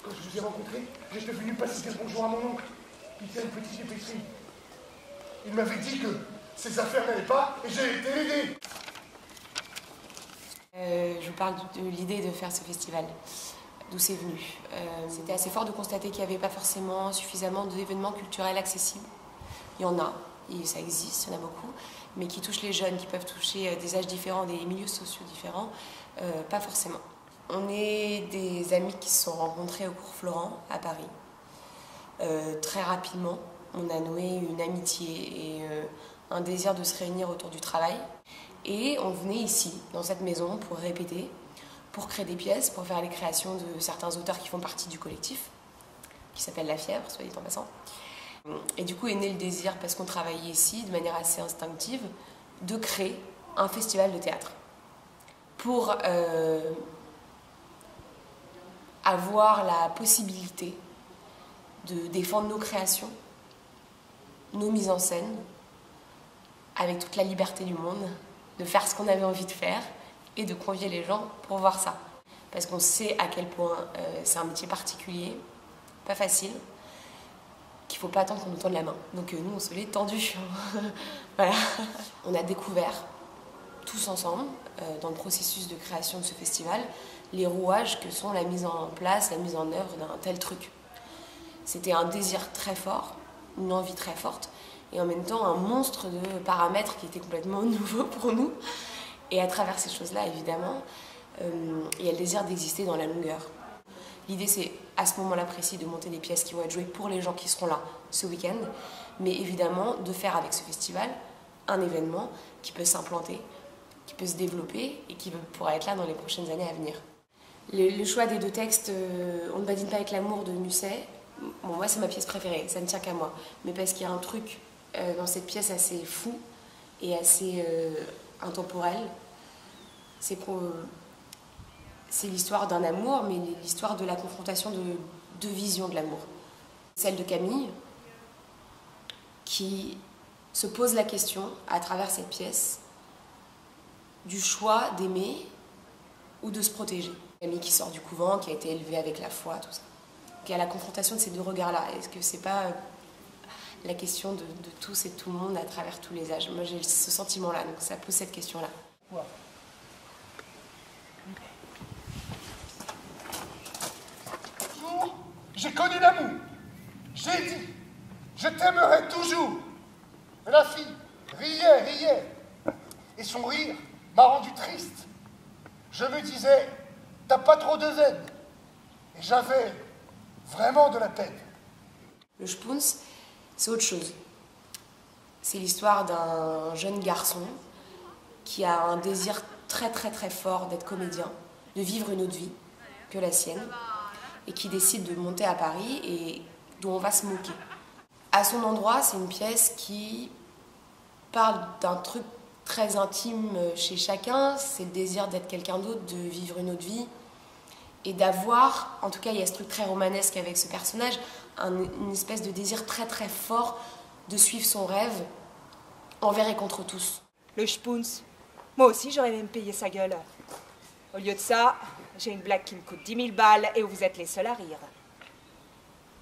Quand je vous ai rencontré, j'étais venu passer le bonjour à mon oncle, qui tient une petite épicerie. Il m'avait dit que ses affaires n'allaient pas et j'ai été l'aider. Je vous parle de l'idée de faire ce festival, d'où c'est venu. C'était assez fort de constater qu'il n'y avait pas forcément suffisamment d'événements culturels accessibles. Il y en a, et ça existe, il y en a beaucoup, mais qui touchent les jeunes, qui peuvent toucher des âges différents, des milieux sociaux différents, pas forcément. On est des amis qui se sont rencontrés au cours Florent, à Paris. Très rapidement, on a noué une amitié et un désir de se réunir autour du travail. Et on venait ici, dans cette maison, pour répéter, pour créer des pièces, pour faire les créations de certains auteurs qui font partie du collectif, qui s'appelle La Fièvre, soit dit en passant. Et du coup est né le désir, parce qu'on travaillait ici de manière assez instinctive, de créer un festival de théâtre. Pour avoir la possibilité de défendre nos créations, nos mises en scène, avec toute la liberté du monde, de faire ce qu'on avait envie de faire et de convier les gens pour voir ça. Parce qu'on sait à quel point c'est un métier particulier, pas facile, qu'il ne faut pas attendre qu'on nous tende la main. Donc nous, on se l'est tendu. Voilà. On a découvert, tous ensemble, dans le processus de création de ce festival, les rouages que sont la mise en place, la mise en œuvre d'un tel truc. C'était un désir très fort, une envie très forte, et en même temps un monstre de paramètres qui était complètement nouveau pour nous. Et à travers ces choses-là, évidemment, il y a le désir d'exister dans la longueur. L'idée, c'est à ce moment-là précis de monter des pièces qui vont être jouées pour les gens qui seront là ce week-end, mais évidemment de faire avec ce festival un événement qui peut s'implanter, qui peut se développer et qui pourra être là dans les prochaines années à venir. Le choix des deux textes, On ne badine pas avec l'amour de Musset, bon, moi c'est ma pièce préférée, ça ne tient qu'à moi, mais parce qu'il y a un truc dans cette pièce assez fou et assez intemporel, c'est l'histoire d'un amour, mais l'histoire de la confrontation de deux visions de l'amour. Celle de Camille, qui se pose la question, à travers cette pièce, du choix d'aimer ou de se protéger. Camille qui sort du couvent, qui a été élevée avec la foi, tout ça. Qui a la confrontation de ces deux regards-là. Est-ce que c'est pas la question de tous et de tout le monde à travers tous les âges? Moi j'ai ce sentiment-là, donc ça pose cette question-là. Ouais. J'ai connu l'amour. J'ai dit, je t'aimerai toujours. Mais la fille riait. Et son rire m'a rendu triste. Je me disais, t'as pas trop de veine. Et j'avais vraiment de la peine. Le Spoons, c'est autre chose. C'est l'histoire d'un jeune garçon qui a un désir très fort d'être comédien, de vivre une autre vie que la sienne, et qui décide de monter à Paris et dont on va se moquer. À son endroit, c'est une pièce qui parle d'un truc très intime chez chacun, c'est le désir d'être quelqu'un d'autre, de vivre une autre vie, et d'avoir, en tout cas il y a ce truc très romanesque avec ce personnage, une espèce de désir très fort de suivre son rêve envers et contre tous. Le Spoons, moi aussi j'aurais même payé sa gueule. Au lieu de ça, j'ai une blague qui me coûte 10 000 balles et où vous êtes les seuls à rire.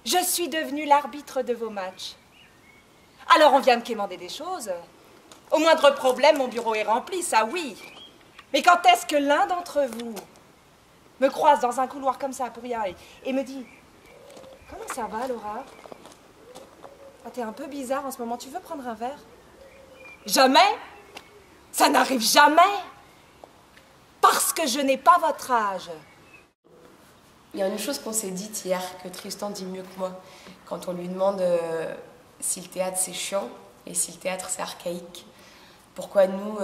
Je suis devenue l'arbitre de vos matchs. Alors on vient me quémander des choses. Au moindre problème, mon bureau est rempli, ça oui. Mais quand est-ce que l'un d'entre vous me croise dans un couloir comme ça pour rien et me dit « Comment ça va, Laura? Ah, t'es un peu bizarre en ce moment, tu veux prendre un verre ?» Jamais. Ça n'arrive jamais. Parce que je n'ai pas votre âge. Il y a une chose qu'on s'est dite hier, que Tristan dit mieux que moi, quand on lui demande si le théâtre c'est chiant et si le théâtre c'est archaïque. Pourquoi nous,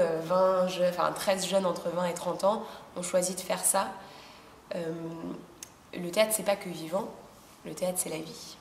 13 jeunes entre 20 et 30 ans, on choisit de faire ça. Le théâtre c'est pas que vivant, le théâtre c'est la vie.